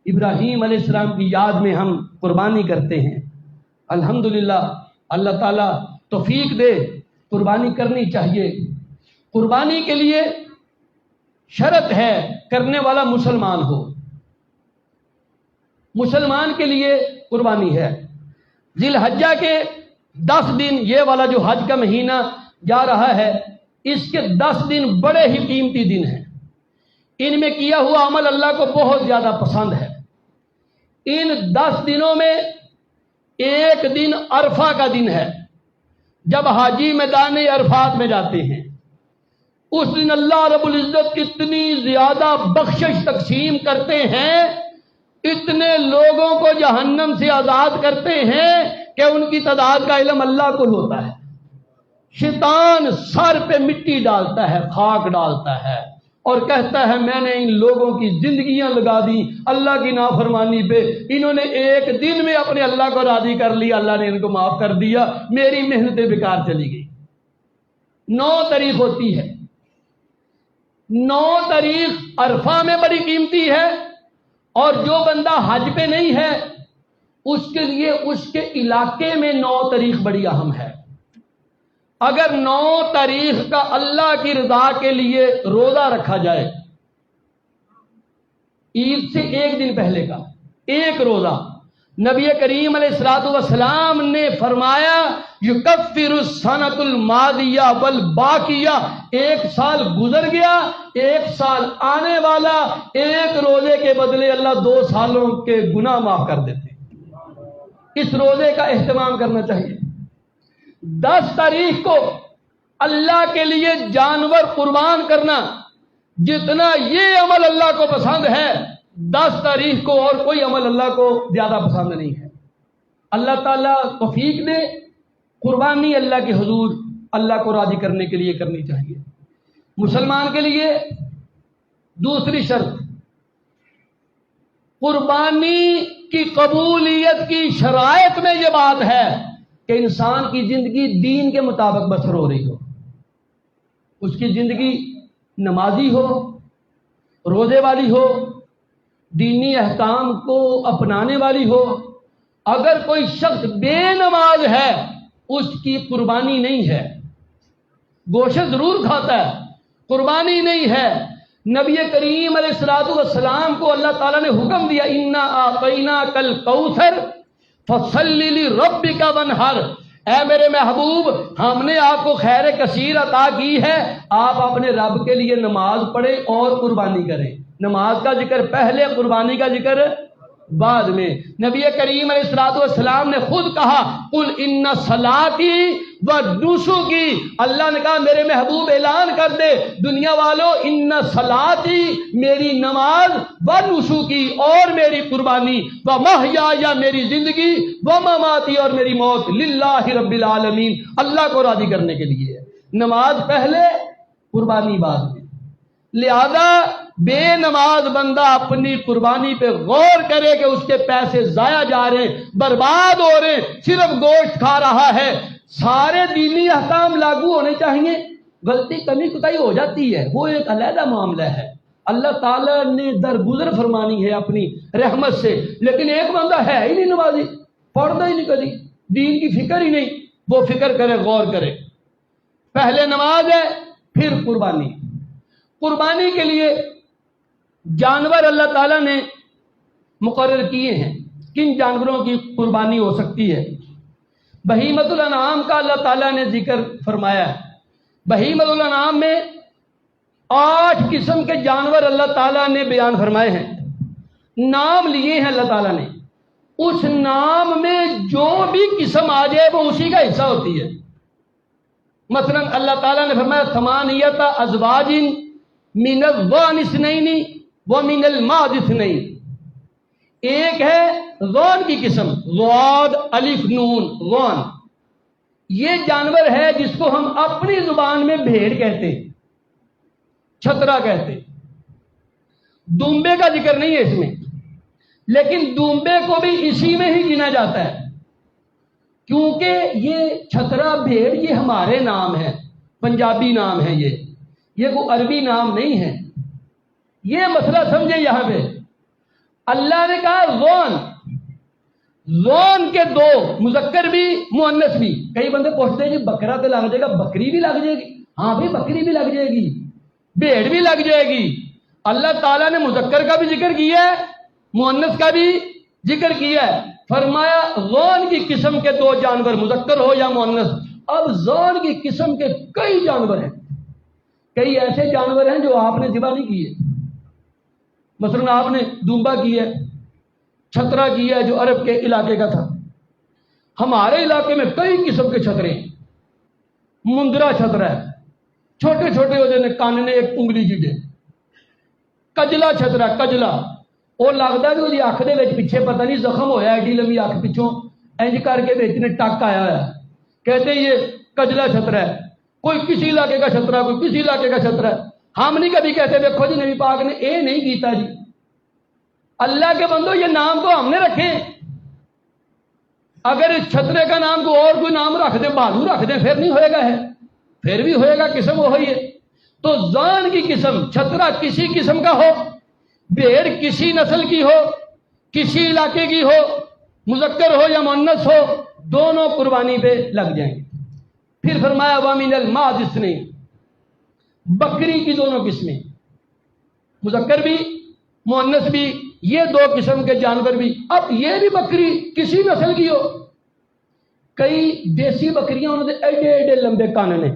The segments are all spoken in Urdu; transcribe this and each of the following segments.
ابراہیم علیہ السلام کی یاد میں ہم قربانی کرتے ہیں۔ الحمدللہ، اللہ تعالیٰ توفیق دے، قربانی کرنی چاہیے۔ قربانی کے لیے شرط ہے کرنے والا مسلمان ہو، مسلمان کے لیے قربانی ہے۔ ذی الحجہ کے 10 دن، یہ والا جو حج کا مہینہ جا رہا ہے، اس کے 10 دن بڑے ہی قیمتی دن ہیں۔ ان میں کیا ہوا عمل اللہ کو بہت زیادہ پسند ہے۔ ان 10 دنوں میں ایک دن عرفہ کا دن ہے، جب حاجی میدان عرفات میں جاتے ہیں۔ اس دن اللہ رب العزت اتنی زیادہ بخشش تقسیم کرتے ہیں، اتنے لوگوں کو جہنم سے آزاد کرتے ہیں کہ ان کی تعداد کا علم اللہ کو ہوتا ہے۔ شیطان سر پہ مٹی ڈالتا ہے، خاک ڈالتا ہے، اور کہتا ہے میں نے ان لوگوں کی زندگیاں لگا دی اللہ کی نافرمانی پہ، انہوں نے ایک دن میں اپنے اللہ کو راضی کر لیا، اللہ نے ان کو معاف کر دیا، میری محنتیں بیکار چلی گئی۔ 9 تاریخ ہوتی ہے، 9 تاریخ عرفہ میں بڑی قیمتی ہے، اور جو بندہ حج پہ نہیں ہے اس کے لیے اس کے علاقے میں 9 تاریخ بڑی اہم ہے۔ اگر 9 تاریخ کا اللہ کی رضا کے لیے روزہ رکھا جائے، عید سے ایک دن پہلے کا ایک روزہ، نبی کریم علیہ الصلوۃ والسلام نے فرمایا یکفر السنۃ الماضیہ والباقیہ، ایک سال گزر گیا، ایک سال آنے والا، ایک روزے کے بدلے اللہ 2 سالوں کے گناہ معاف کر دیتے۔ اس روزے کا اہتمام کرنا چاہیے۔ 10 تاریخ کو اللہ کے لیے جانور قربان کرنا، جتنا یہ عمل اللہ کو پسند ہے، 10 تاریخ کو اور کوئی عمل اللہ کو زیادہ پسند نہیں ہے۔ اللہ تعالیٰ توفیق دے، قربانی اللہ کے حضور اللہ کو راضی کرنے کے لیے کرنی چاہیے۔ مسلمان کے لیے دوسری شرط، قربانی کی قبولیت کی شرائط میں یہ بات ہے کہ انسان کی زندگی دین کے مطابق بسر ہو رہی ہو، اس کی زندگی نمازی ہو، روزے والی ہو، دینی احکام کو اپنانے والی ہو۔ اگر کوئی شخص بے نماز ہے، اس کی قربانی نہیں ہے، گوشت ضرور کھاتا ہے، قربانی نہیں ہے۔ نبی کریم علیہ الصلوۃ والسلام کو اللہ تعالیٰ نے حکم دیا انا اعطیناک الکوثر فصل لربک وانحر، اے میرے محبوب، ہم نے آپ کو خیر کثیر عطا کی ہے، آپ اپنے رب کے لیے نماز پڑھیں اور قربانی کریں۔ نماز کا ذکر پہلے، قربانی کا ذکر بعد میں۔ نبی کریم علیہ الصلوۃ والسلام نے خود کہا قل ان صلاتی و نسکی، اللہ نے کہا میرے محبوب اعلان کر دے دنیا والوں، ان صلاتی، میری نماز، و نسکی، اور میری قربانی، و محیایا، میری زندگی، و مماتی، اور میری موت، للہ رب العالمین، اللہ کو راضی کرنے کے لیے ہے۔ نماز پہلے، قربانی بعد میں۔ لہذا بے نماز بندہ اپنی قربانی پہ غور کرے کہ اس کے پیسے ضائع جا رہے ہیں، برباد ہو رہے ہیں، صرف گوشت کھا رہا ہے۔ سارے دینی احکام لاگو ہونے چاہیے، غلطی کمی کوتاہی ہو جاتی ہے، وہ ایک علیحدہ معاملہ ہے، اللہ تعالیٰ نے درگزر فرمانی ہے اپنی رحمت سے۔ لیکن ایک بندہ ہے ہی نہیں نمازی، پڑھتا ہی نہیں، کبھی دین کی فکر ہی نہیں، وہ فکر کرے، غور کرے۔ پہلے نماز ہے، پھر قربانی۔ قربانی کے لیے جانور اللہ تعالیٰ نے مقرر کیے ہیں، کن جانوروں کی قربانی ہو سکتی ہے۔ بہیمۃ الانعام کا اللہ تعالیٰ نے ذکر فرمایا ہے۔ بہیمۃ الانعام میں 8 قسم کے جانور اللہ تعالیٰ نے بیان فرمائے ہیں، نام لیے ہیں اللہ تعالیٰ نے۔ اس نام میں جو بھی قسم آ جائے وہ اسی کا حصہ ہوتی ہے۔ مثلا اللہ تعالیٰ نے فرمایا ثمانیۃ ازواج من الضأن اثنین ومن المعز اثنین، ایک ہے غون کی قسم، غاد الف نون غون، یہ جانور ہے جس کو ہم اپنی زبان میں بھیڑ کہتے ہیں، چھترا کہتے ہیں۔ دمبے کا ذکر نہیں ہے اس میں، لیکن دمبے کو بھی اسی میں ہی گنا جاتا ہے، کیونکہ یہ چھترا بھیڑ یہ ہمارے نام ہے، پنجابی نام ہے، یہ کوئی عربی نام نہیں ہے۔ یہ مسئلہ سمجھے یہاں پہ۔ اللہ نے کہا زون، زون کے دو، مذکر بھی مؤنث بھی۔ کئی بندے پوچھتے ہیں جی بکرا تو لگ جائے گا، بکری بھی لگ جائے گی؟ ہاں بھائی بکری بھی لگ جائے گی، بھیڑ بھی لگ جائے گی۔ اللہ تعالیٰ نے مذکر کا بھی ذکر کیا ہے، مؤنث کا بھی ذکر کیا ہے۔ فرمایا زون کی قسم کے دو جانور، مذکر ہو یا مؤنث۔ اب زون کی قسم کے کئی جانور ہیں، کئی ایسے جانور ہیں جو آپ نے ذبح نہیں کیے۔ مثلا آپ نے دمبا کیا ہے، چھترا کیا ہے جو عرب کے علاقے کا تھا۔ ہمارے علاقے میں کئی قسم کے چھترے ہیں۔ مندرا چھترا ہے، چھوٹے چھوٹے ہوتے ہیں، کان نے ایک انگلی جیڈے۔ کجلا چھترا، کجلا وہ لگتا ہے کہ اکھ دے وچ پیچھے پتہ نہیں زخم ہویا، ایڈی لمبی اکھ پچھوں انج کر کے وچ نے ٹک آیا ہے، کہتے ہیں یہ کجلا چھترا ہے۔ کوئی کسی علاقے کا چھترا، کوئی کسی علاقے کا چھترا ہے۔ ہم نہیں کبھی کہتے دیکھو جی نبی پاک نے اے نہیں کیتا جی۔ اللہ کے بندو یہ نام تو ہم نے رکھے، اگر اس چھترے کا نام کو اور کوئی نام رکھ دیں، بھالو رکھ دیں، پھر نہیں ہوئے گا ہے، پھر بھی ہوئے گا، قسم وہی ہے۔ تو زان کی قسم، چھترا کسی قسم کا ہو، بھیڑ کسی نسل کی ہو، کسی علاقے کی ہو، مذکر ہو یا مؤنث ہو، دونوں قربانی پہ لگ جائیں گے۔ پھر فرمایا وَمِنَ الْمَاعِزِ اثْنَيْنِ، بکری کی دونوں قسمیں، مذکر بھی مؤنث بھی، یہ دو قسم کے جانور بھی۔ اب یہ بھی بکری کسی نسل کی ہو، کئی دیسی بکریاں انہوں نے ایڈے ایڈے لمبے کان نے،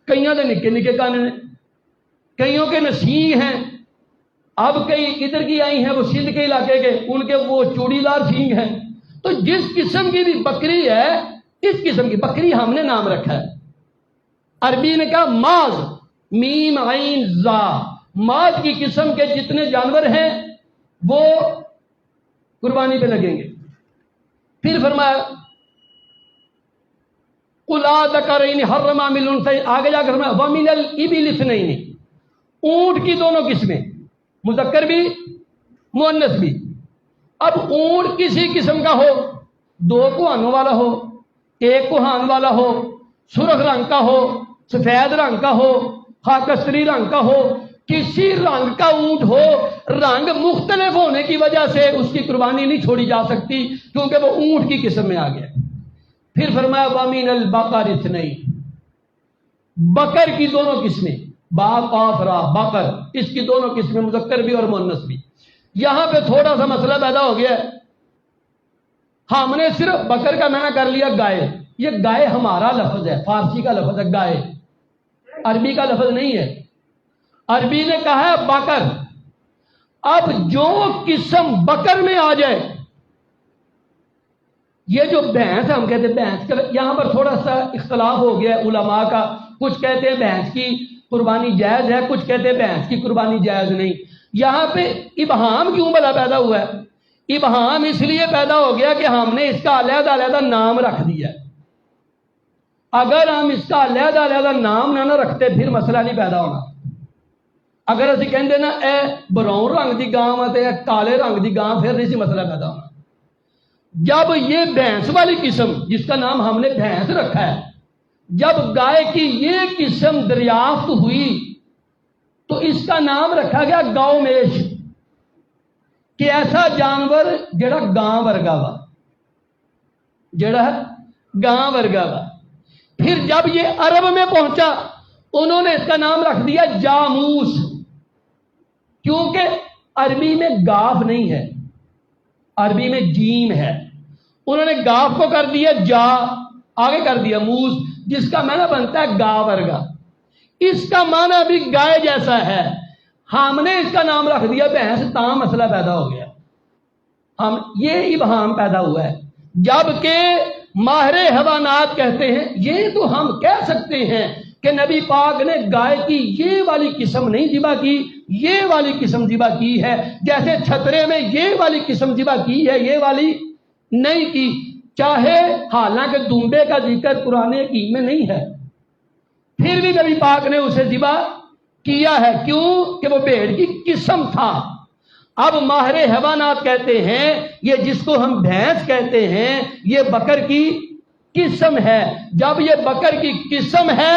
کئیوں کے نکے نکے کان نے، کئیوں کے نسیگ ہیں۔ اب کئی ادھر کی آئی ہیں وہ سندھ کے علاقے کے، ان کے وہ چوڑی دار سینگ ہیں۔ تو جس قسم کی بھی بکری ہے، اس قسم کی بکری ہم نے نام رکھا ہے۔ عربی نے کہا ماز، میم عین زا، ماز کی قسم کے جتنے جانور ہیں وہ قربانی پہ لگیں گے۔ پھر فرمایا قُلْ أَذَكَرَيْنِ حَرَّمَ أَمِ الْأُنثَيَيْنِ، آگے جا کر فرمایا وَمِنَ الْإِبِلِ اثْنَيْنِ، اونٹ کی دونوں قسمیں، مذکر بھی مؤنث بھی۔ اب اونٹ کسی قسم کا ہو، دو کوہانوں والا ہو، ایک کوہان والا ہو، سرخ رنگ کا ہو، سفید رنگ کا ہو، خاکستری رنگ کا ہو، کسی رنگ کا اونٹ ہو، رنگ مختلف ہونے کی وجہ سے اس کی قربانی نہیں چھوڑی جا سکتی، کیونکہ وہ اونٹ کی قسم میں آ گیا۔ پھر فرمایا وَمِنَ الْبَقَرِ اثْنَيْنِ، بکر کی دونوں قسمیں، با قاف را، بکر، اس کی دونوں قسمیں، مذکر بھی اور مؤنث بھی۔ یہاں پہ تھوڑا سا مسئلہ پیدا ہو گیا ہے۔ ہم نے صرف بکر کا معنی کر لیا گائے، یہ گائے ہمارا لفظ ہے، فارسی کا لفظ ہے گائے، عربی کا لفظ نہیں ہے۔ عربی نے کہا ہے بکر۔ اب جو قسم بکر میں آ جائے، یہ جو بھینس ہم کہتے ہیں بھینس، یہاں پر تھوڑا سا اختلاف ہو گیا ہے علماء کا، کچھ کہتے ہیں بھینس کی قربانی جائز ہے، کچھ کہتے ہیں بھینس کی قربانی جائز نہیں۔ یہاں پہ ابہام کیوں بلا پیدا ہوا ہے؟ ابہام اس لیے پیدا ہو گیا کہ ہم نے اس کا علیحدہ علیحدہ نام رکھ دیا ہے۔ اگر ہم اس کا علیحدہ علیحدہ نام نہ رکھتے پھر مسئلہ نہیں پیدا ہونا۔ اگر اسی کہندے نا اے براؤن رنگ دی گاں تے اے کالے رنگ دی گاں، پھر نہیں سی مسئلہ پیدا ہونا۔ جب یہ بھینس والی قسم جس کا نام ہم نے بھینس رکھا ہے، جب گائے کی یہ قسم دریافت ہوئی تو اس کا نام رکھا گیا گاؤ میش، کہ ایسا جانور جڑا گاں ورگا وا، جڑا گاں ورگا وا۔ پھر جب یہ عرب میں پہنچا انہوں نے اس کا نام رکھ دیا جاموس، کیونکہ عربی میں گاف نہیں ہے، عربی میں جیم ہے، انہوں نے گاف کو کر دیا جا، آگے کر دیا موس، جس کا معنی بنتا ہے گا ورگا۔ اس کا معنی بھی گائے جیسا ہے، ہم نے اس کا نام رکھ دیا بھینس، تاں مسئلہ پیدا ہو گیا۔ ہم یہ ابہام پیدا ہوا ہے، جبکہ ماہر حیوانات کہتے ہیں یہ تو ہم کہہ سکتے ہیں کہ نبی پاک نے گائے کی یہ والی قسم نہیں ذبح کی، یہ والی قسم ذبح کی ہے، جیسے چھترے میں یہ والی قسم ذبح کی ہے، یہ والی نہیں کی، چاہے حالانکہ دمبے کا ذکر قرآن حکیم میں نہیں ہے، پھر بھی نبی پاک نے اسے ذبح کیا ہے۔ کیوں؟ کہ وہ بھیڑ کی قسم تھا۔ اب ماہر حیوانات کہتے ہیں یہ جس کو ہم بھینس کہتے ہیں یہ بکر کی قسم ہے۔ جب یہ بکر کی قسم ہے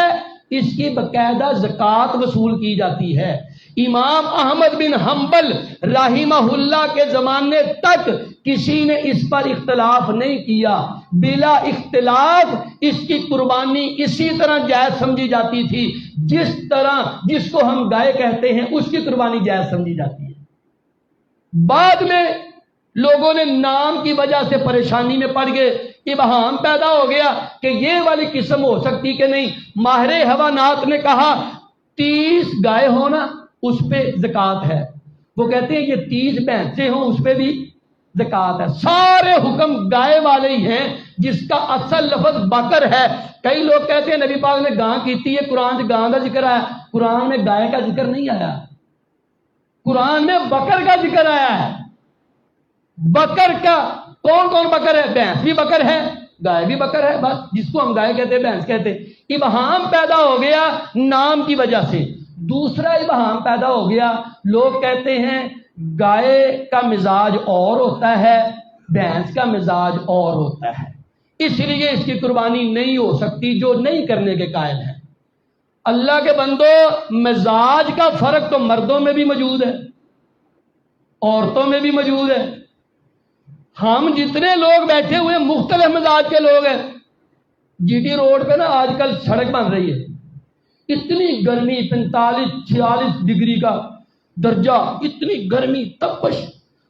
اس کی باقاعدہ زکوٰۃ وصول کی جاتی ہے، امام احمد بن حنبل رحمہ اللہ کے زمانے تک کسی نے اس پر اختلاف نہیں کیا، بلا اختلاف اس کی قربانی اسی طرح جائز سمجھی جاتی تھی جس طرح جس کو ہم گائے کہتے ہیں اس کی قربانی جائز سمجھی جاتی ہے۔ بعد میں لوگوں نے نام کی وجہ سے پریشانی میں پڑ گئے، ابہام پیدا ہو گیا کہ یہ والی قسم ہو سکتی کہ نہیں۔ ماہر حیوانات نے کہا 30 گائے ہونا اس پہ زکوٰۃ ہے، وہ کہتے ہیں یہ 30 بھینسیں ہوں اس پہ بھی زکوٰۃ ہے۔ سارے حکم گائے والے ہی ہیں جس کا اصل لفظ بکر ہے۔ کئی لوگ کہتے ہیں نبی پاک نے گاں کیتی ہے، قرآن سے گاں کا ذکر آیا، قرآن میں گائے کا ذکر نہیں آیا، قرآن میں بکر کا ذکر آیا ہے۔ بکر کا کون کون بکر ہے؟ بھینس بھی بکر ہے، گائے بھی بکر ہے، بس جس کو ہم گائے کہتے ہیں بھینس کہتے ہیں۔ ابہام پیدا ہو گیا نام کی وجہ سے۔ دوسرا ابہام پیدا ہو گیا، لوگ کہتے ہیں گائے کا مزاج اور ہوتا ہے، بھینس کا مزاج اور ہوتا ہے، اس لیے اس کی قربانی نہیں ہو سکتی، جو نہیں کرنے کے قائل ہیں۔ اللہ کے بندو، مزاج کا فرق تو مردوں میں بھی موجود ہے، عورتوں میں بھی موجود ہے۔ ہم جتنے لوگ بیٹھے ہوئے مختلف مزاج کے لوگ ہیں۔ جی ٹی روڈ پہ نا آج کل سڑک بن رہی ہے، اتنی گرمی 45-46 ڈگری کا درجہ، اتنی گرمی تپش،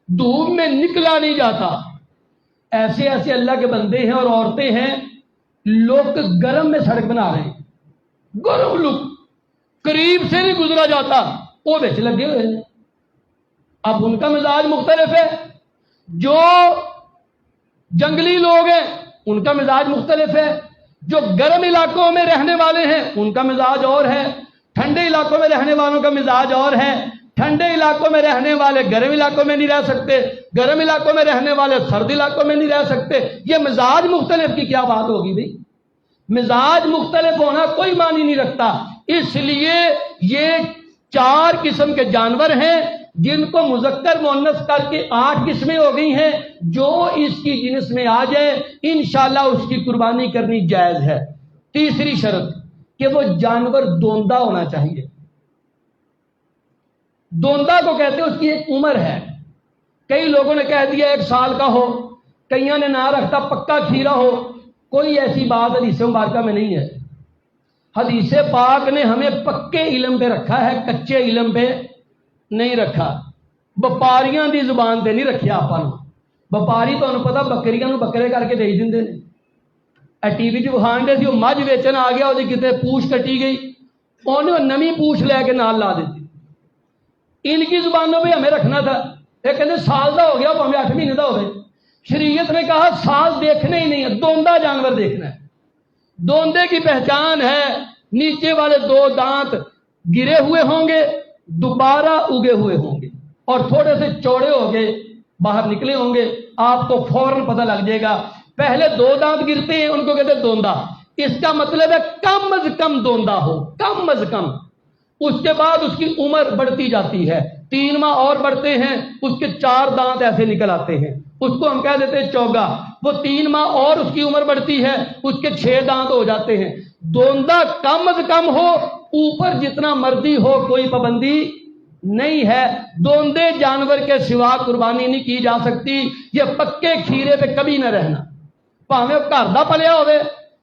دھوپ میں نکلا نہیں جاتا۔ ایسے ایسے اللہ کے بندے ہیں اور عورتیں ہیں، لوگ گرم میں سڑک بنا رہے ہیں، گرم لوگ قریب سے نہیں گزرا جاتا، وہ بیچ لگے ہوئے ہیں۔ اب ان کا مزاج مختلف ہے، جو جنگلی لوگ ہیں ان کا مزاج مختلف ہے، جو گرم علاقوں میں رہنے والے ہیں ان کا مزاج اور ہے، ٹھنڈے علاقوں میں رہنے والوں کا مزاج اور ہے۔ ٹھنڈے علاقوں میں رہنے والے گرم علاقوں میں نہیں رہ سکتے، گرم علاقوں میں رہنے والے سرد علاقوں میں نہیں رہ سکتے۔ یہ مزاج مختلف کی کیا بات ہوگی بھائی؟ مزاج مختلف ہونا کوئی معنی نہیں رکھتا۔ اس لیے یہ 4 قسم کے جانور ہیں جن کو مذکر مؤنث کر کے 8 قسمیں ہو گئی ہیں۔ جو اس کی جنس میں آ جائے انشاءاللہ اس کی قربانی کرنی جائز ہے۔ تیسری شرط کہ وہ جانور دوندہ ہونا چاہیے۔ دوندہ کو کہتے ہیں اس کی ایک عمر ہے، کئی لوگوں نے کہہ دیا 1 سال کا ہو، کئیوں نے نہ رکھتا پکا کھیرا ہو۔ کوئی ایسی بات حدیث مبارکہ میں نہیں ہے۔ حدیث پاک نے ہمیں پکے علم پہ رکھا ہے، کچے علم پہ نہیں رکھا۔ وپاریاں دی زبان تے نہیں رکھیا آپاں نوں۔ وپاری تانوں پتہ بکریاں نوں بکرے کر کے دے دیندے نے۔ ٹی وی 'چ وکھان دے سی وہ مجھ ویچن آ گیا، وہ کتے پوچھ کٹی گئی، انہیں نویں پوچھ لے کے نال لا دیتی۔ ان کی زبانوں پہ ہمیں رکھنا تھا۔ یہ کہتے سال دا ہو گیا، پاویں 8 مہینے دا ہوئے۔ شریعت نے کہا سال دیکھنا ہی نہیں ہے، دوندہ جانور دیکھنا ہے۔ دوندے کی پہچان ہے نیچے والے 2 دانت گرے ہوئے ہوں گے، دوبارہ اگے ہوئے ہوں گے، اور تھوڑے سے چوڑے ہو گئے باہر نکلے ہوں گے، آپ کو فوراً پتہ لگ جائے گا۔ پہلے 2 دانت گرتے ہیں ان کو کہتے ہیں دوندہ۔ اس کا مطلب ہے کم از کم دوندہ ہو، کم از کم۔ اس کے بعد اس کی عمر بڑھتی جاتی ہے، 3 ماہ اور بڑھتے ہیں، اس کے 4 دانت ایسے نکل آتے ہیں، اس کو ہم کہہ دیتے ہیں چوگا۔ وہ 3 ماہ اور اس کی عمر بڑھتی ہے، اس کے 6 دانت ہو جاتے ہیں۔ دوندہ کم از کم ہو، اوپر جتنا مرضی ہو، کوئی پابندی نہیں ہے۔ دوندے جانور کے سوا قربانی نہیں کی جا سکتی۔ یہ پکے کھیرے پہ کبھی نہ رہنا، پاویں گھر دا پلیا ہوئے،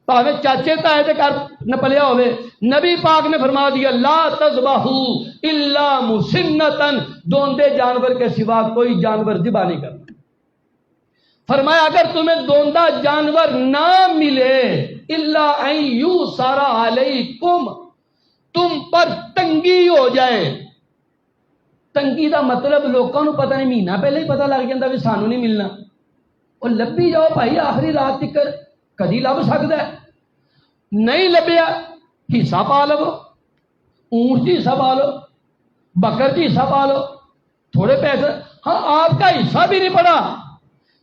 پاویں چاچے تائے دے گھر نہ پلیا ہوئے۔ نبی پاک نے فرما دیا لا تذبحوا الا مسنۃ، دوندے جانور کے سوا کوئی جانور ذبح نہیں کرنا۔ فرمایا اگر تمہیں دوندہ جانور نہ ملے الا ان یوسر علیکم، تم پر تنگی ہو جائے۔ تنگی دا مطلب لوگوں کو پتہ نہیں، مہینہ پہلے ہی پتہ لگ جاتا بھی سانو نہیں ملنا، اور لبھی جاؤ بھائی آخری رات تک، کدی لب سکتا ہے، نہیں لبیا حصہ پا لو، اونٹ کی حصہ پا لو، بکر کی حصہ پا لو، تھوڑے پیسے۔ ہاں آپ کا حصہ بھی نہیں پڑا،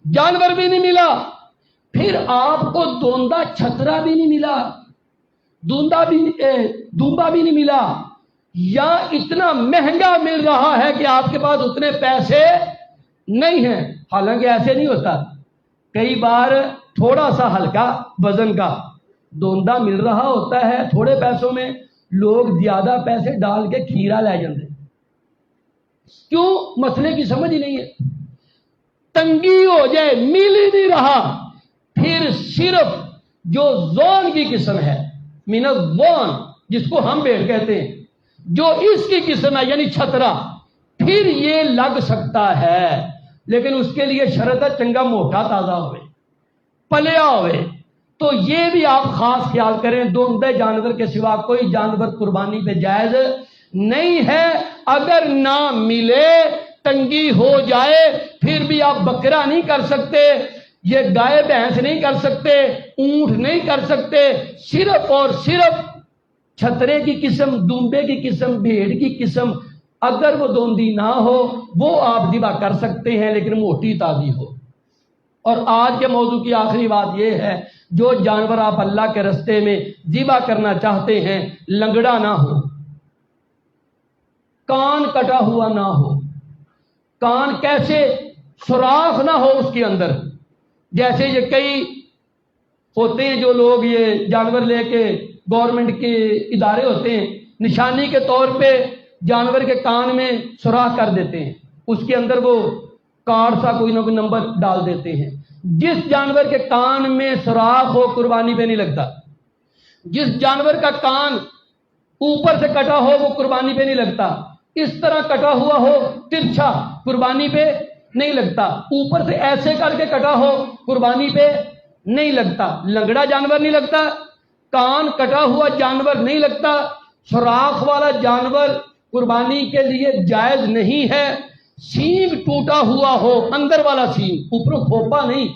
جانور بھی نہیں ملا، پھر آپ کو دوندہ چھترا بھی نہیں ملا، دومبا بھی نہیں ملا، یا اتنا مہنگا مل رہا ہے کہ آپ کے پاس اتنے پیسے نہیں ہیں۔ حالانکہ ایسے نہیں ہوتا، کئی بار تھوڑا سا ہلکا وزن کا دوندہ مل رہا ہوتا ہے تھوڑے پیسوں میں، لوگ زیادہ پیسے ڈال کے کھیرا لے جاتے ہیں۔ کیوں؟ مسئلے کی سمجھ ہی نہیں ہے، تنگی ہو جائے، مل ہی نہیں رہا، پھر صرف جو زون کی قسم ہے، من الزون جس کو ہم بیڑ کہتے ہیں، جو اس کی قسم ہے یعنی چھترا، پھر یہ لگ سکتا ہے، لیکن اس کے لیے شرط ہے چنگا موٹا تازہ ہوئے، پلیا ہوئے۔ تو یہ بھی آپ خاص خیال کریں، دوندے جانور کے سوا کوئی جانور قربانی پہ جائز نہیں ہے۔ اگر نہ ملے، تنگی ہو جائے، پھر بھی آپ بکرا نہیں کر سکتے، یہ گائے بھینس نہیں کر سکتے، اونٹ نہیں کر سکتے، صرف اور صرف چھترے کی قسم، دمبے کی قسم، بھیڑ کی قسم اگر وہ دوندی نہ ہو وہ آپ ذبح کر سکتے ہیں، لیکن موٹی تازی ہو۔ اور آج کے موضوع کی آخری بات یہ ہے، جو جانور آپ اللہ کے رستے میں ذبح کرنا چاہتے ہیں لنگڑا نہ ہو، کان کٹا ہوا نہ ہو۔ کان کیسے؟ سوراخ نہ ہو اس کے اندر، جیسے یہ کئی ہوتے ہیں جو لوگ یہ جانور لے کے گورنمنٹ کے ادارے ہوتے ہیں، نشانی کے طور پہ جانور کے کان میں سوراخ کر دیتے ہیں، اس کے اندر وہ کارڈ سا کوئی نہ کوئی نمبر ڈال دیتے ہیں۔ جس جانور کے کان میں سوراخ ہو قربانی پہ نہیں لگتا، جس جانور کا کان اوپر سے کٹا ہو وہ قربانی پہ نہیں لگتا، اس طرح کٹا ہوا ہو ترچھا قربانی پہ نہیں لگتا، اوپر سے ایسے کر کے کٹا ہو قربانی پہ نہیں لگتا، لنگڑا جانور نہیں لگتا، کان کٹا ہوا جانور نہیں لگتا، سوراخ والا جانور قربانی کے لیے جائز نہیں ہے۔ سینگ ٹوٹا ہوا ہو، اندر والا سینگ، اوپر کھوپا نہیں،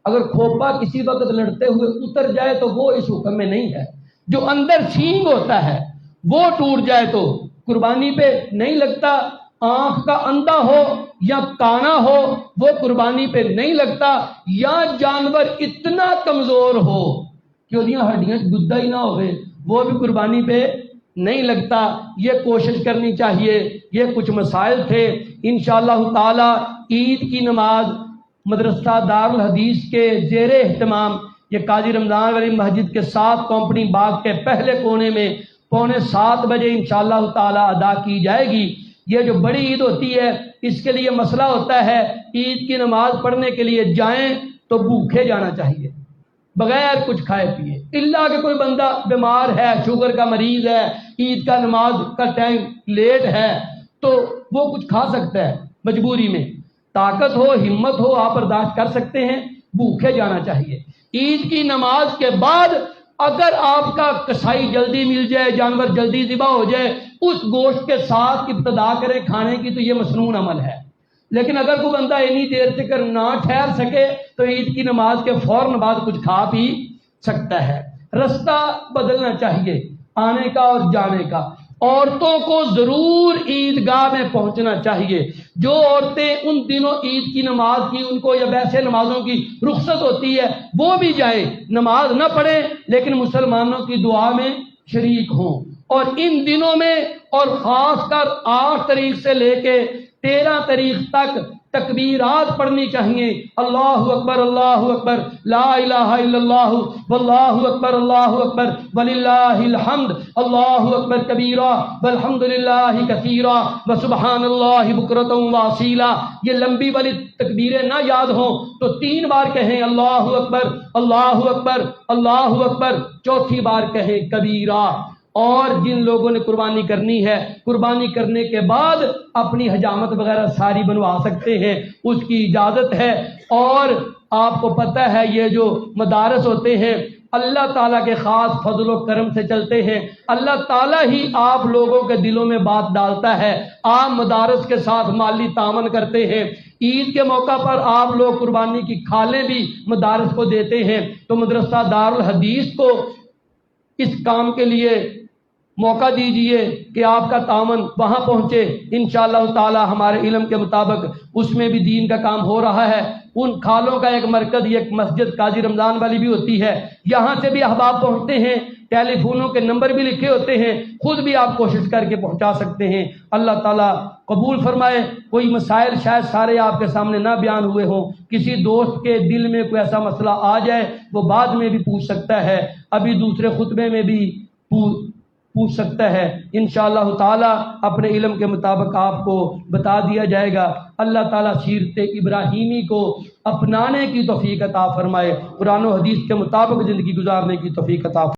اگر کھوپا کسی وقت لڑتے ہوئے اتر جائے تو وہ اس حکم میں نہیں ہے، جو اندر سینگ ہوتا ہے وہ ٹوٹ جائے تو قربانی پہ نہیں لگتا۔ آنکھ کا اندھا ہو یا کانا ہو وہ قربانی پہ نہیں لگتا، یا جانور اتنا کمزور ہو کہ وہ ہڈیاں گدا ہی نہ ہوئے وہ بھی قربانی پہ نہیں لگتا۔ یہ کوشش کرنی چاہیے۔ یہ کچھ مسائل تھے، انشاءاللہ تعالی عید کی نماز مدرسہ دارالحدیث کے زیر اہتمام یہ قاضی رمضان والی مسجد کے ساتھ کمپنی باغ کے پہلے کونے میں 6:45 بجے انشاءاللہ تعالی ادا کی جائے گی۔ یہ جو بڑی عید ہوتی ہے اس کے لیے مسئلہ ہوتا ہے، عید کی نماز پڑھنے کے لیے جائیں تو بھوکے جانا چاہیے، بغیر کچھ کھائے پیے، الا کہ کوئی بندہ بیمار ہے، شوگر کا مریض ہے، عید کا نماز کا ٹائم لیٹ ہے تو وہ کچھ کھا سکتا ہے مجبوری میں، طاقت ہو ہمت ہو آپ برداشت کر سکتے ہیں، بھوکے جانا چاہیے۔ عید کی نماز کے بعد اگر آپ کا کسائی جلدی مل جائے، جانور جلدی ذبح ہو جائے، اس گوشت کے ساتھ ابتدا کریں کھانے کی تو یہ مسنون عمل ہے۔ لیکن اگر کوئی بندہ اتنی دیر تک نہ ٹھہر سکے تو عید کی نماز کے فوراً بعد کچھ کھا پی سکتا ہے۔ رستہ بدلنا چاہیے آنے کا اور جانے کا۔ عورتوں کو ضرور عیدگاہ میں پہنچنا چاہیے۔ جو عورتیں ان دنوں عید کی نماز کی ان کو یا ویسے نمازوں کی رخصت ہوتی ہے وہ بھی جائیں، نماز نہ پڑھیں لیکن مسلمانوں کی دعا میں شریک ہوں۔ اور ان دنوں میں اور خاص کر 8 تاریخ سے لے کے 13 تاریخ تک تکبیرات پڑھنی چاہیے۔ اللہ اکبر اللہ اکبر، لا الہ الا اللہ، واللہ اکبر اللہ اکبر وللہ الحمد، اللہ اکبر کبیرہ والحمد للہ کثیرہ وسبحان اللہ بکرۃ واصیلا۔ یہ لمبی والی تکبیریں نہ یاد ہوں تو 3 بار کہیں اللہ اکبر اللہ اکبر اللہ اکبر، چوتھی بار کہیں کبیرہ۔ اور جن لوگوں نے قربانی کرنی ہے قربانی کرنے کے بعد اپنی حجامت وغیرہ ساری بنوا سکتے ہیں، اس کی اجازت ہے۔ اور آپ کو پتہ ہے یہ جو مدارس ہوتے ہیں اللہ تعالیٰ کے خاص فضل و کرم سے چلتے ہیں، اللہ تعالیٰ ہی آپ لوگوں کے دلوں میں بات ڈالتا ہے، آپ مدارس کے ساتھ مالی تعاون کرتے ہیں۔ عید کے موقع پر آپ لوگ قربانی کی کھالیں بھی مدارس کو دیتے ہیں، تو مدرسہ دارالحدیث کو اس کام کے لیے موقع دیجئے کہ آپ کا تعاون وہاں پہنچے۔ انشاءاللہ تعالی ہمارے علم کے مطابق اس میں بھی دین کا کام ہو رہا ہے۔ ان کھالوں کا ایک مرکز، ایک مسجد قاضی رمضان والی بھی ہوتی ہے، یہاں سے بھی احباب پہنچتے ہیں، ٹیلی فونوں کے نمبر بھی لکھے ہوتے ہیں، خود بھی آپ کوشش کر کے پہنچا سکتے ہیں۔ اللہ تعالیٰ قبول فرمائے۔ کوئی مسائل شاید سارے آپ کے سامنے نہ بیان ہوئے ہوں، کسی دوست کے دل میں کوئی ایسا مسئلہ آ جائے وہ بعد میں بھی پوچھ سکتا ہے، ابھی دوسرے خطبے میں بھی پوچھ سکتا ہے، انشاءاللہ تعالی اپنے علم کے مطابق آپ کو بتا دیا جائے گا۔ اللہ تعالیٰ سیرت ابراہیمی کو اپنانے کی توفیق عطا فرمائے، قرآن و حدیث کے مطابق زندگی گزارنے کی توفیق عطا فرمائے۔